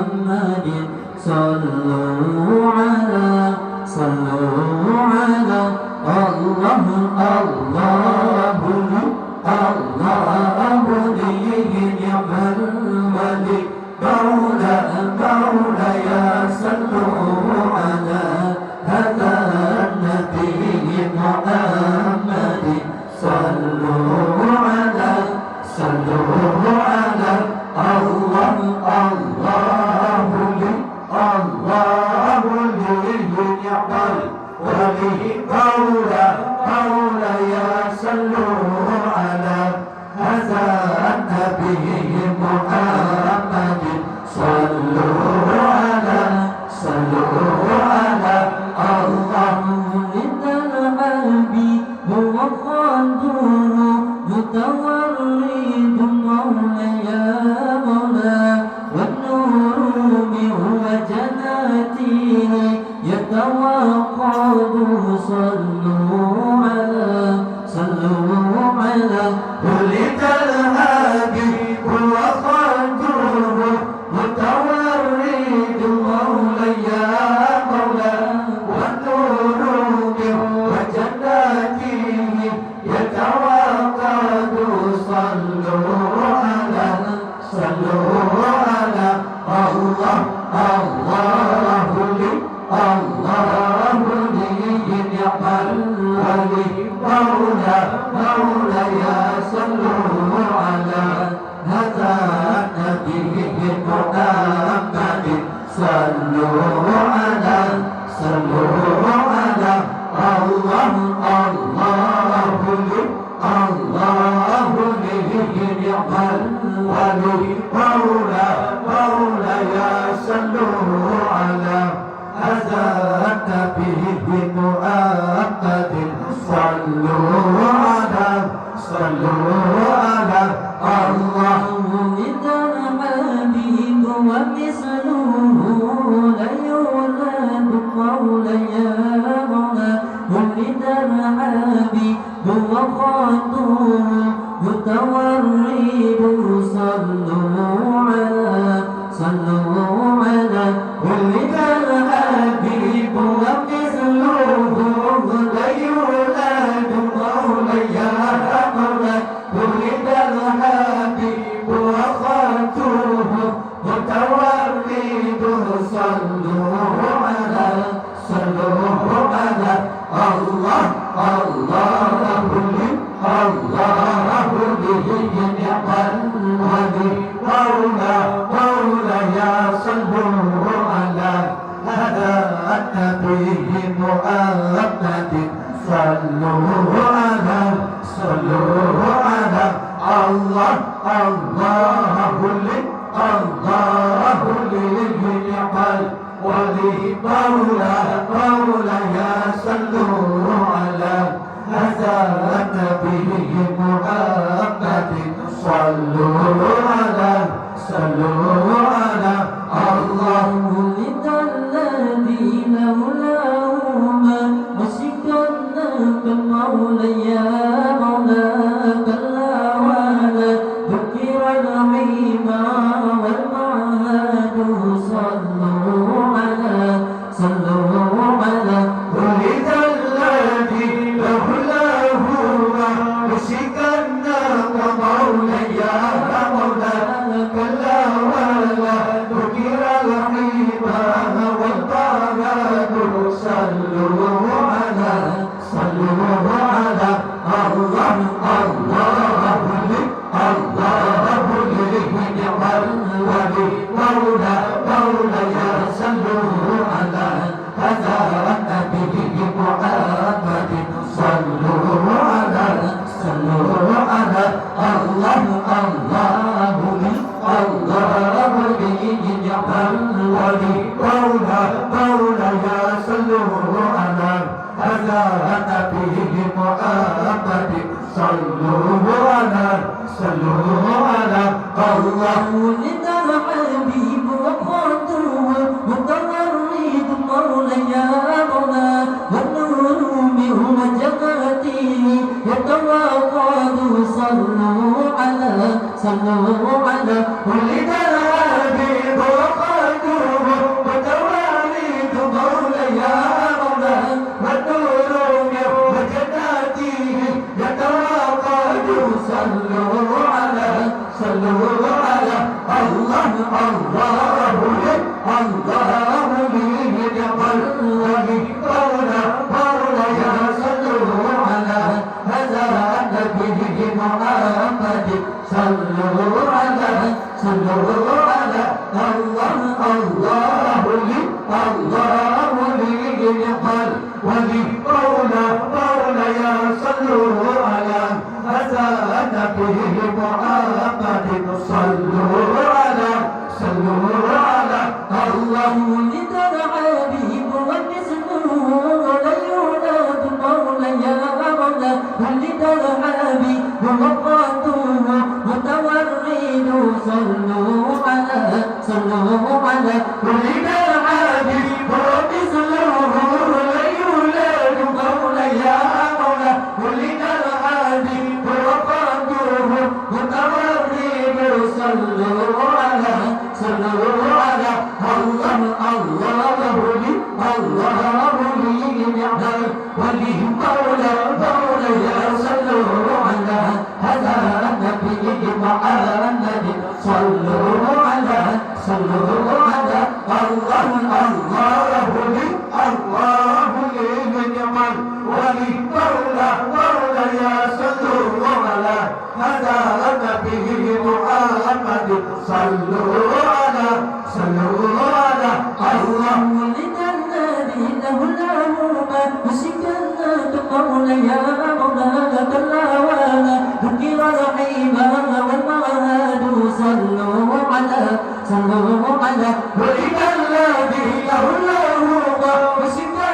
محمد صلوا على الله نعم الولي مولاي صلوا على هذا النبي محمد صلوا على الله نعم الولي مولاي صلوا على هذا النبي محمد صلوا على الله ولد الحبيب وقدره متورد مولاي مولا والنور من وجناته يتوقد صلوا على ولد الحبيب وقدره متورد مولاي مولا والنور من وجناته يتوقد صلوا على الله نعم الولي مولاي صلوا على هذا النبي محمد صلوا على الله نعم الولي مولاي صلوا على هذا النبي محمد صلوا على الله ولد الحبيب ومثله لا يولد مولاي مولا ولد الحبيب وخاطر متورد صلوا على ولد الحبيب ومثله لا يولد مولاي مولا ولد الحبيب وخاطره متورد صلوا على الله مولاي صلوا على هذا النبي محمد صلوا على الله نعم الولي مولاي صلوا على هذا النبي محمد صلوا على الله ولد الذين لولاهما مسكنا مولاي مولاك الأوان ذكر العيما والمعهد صلوا على ولد الذي لولاهما مسكنا مولاي مولاك الأوان ذكر العيما والمعهد صلوا على الله مولاي صلوا على هذا النبي محمد صلوا على الله مولاي صلوا على هذا النبي محمد صلوا على الله ولد الحبيب وقدره متورد مولاي مولا والنور من وجهته يتوقد صلوا على ولد الحبيب وقدره الله لي الله لي يقل ولي مولاي صلوا على هذا نبي محمد صلوا على الله لتدعى به ونسله ولا يولد مولاي مولا لتدعى به ووقاته متورد صلوا على لتدعى به ونسله ولا يولد مولاي مولا لتدعى به ووقاته متورد صلوا على الله لي نعم ولي مولاي صلوا على هذا النبي محمد صلوا على الله لي نعم ولي مولاي صلوا على هذا النبي محمد صلوا على الله ولد الذي له العلوم وسكنت مولاي مولاك الأوانا ذكر رحيما والمعاد صلوا على ولد الذي له العلوم وسكنت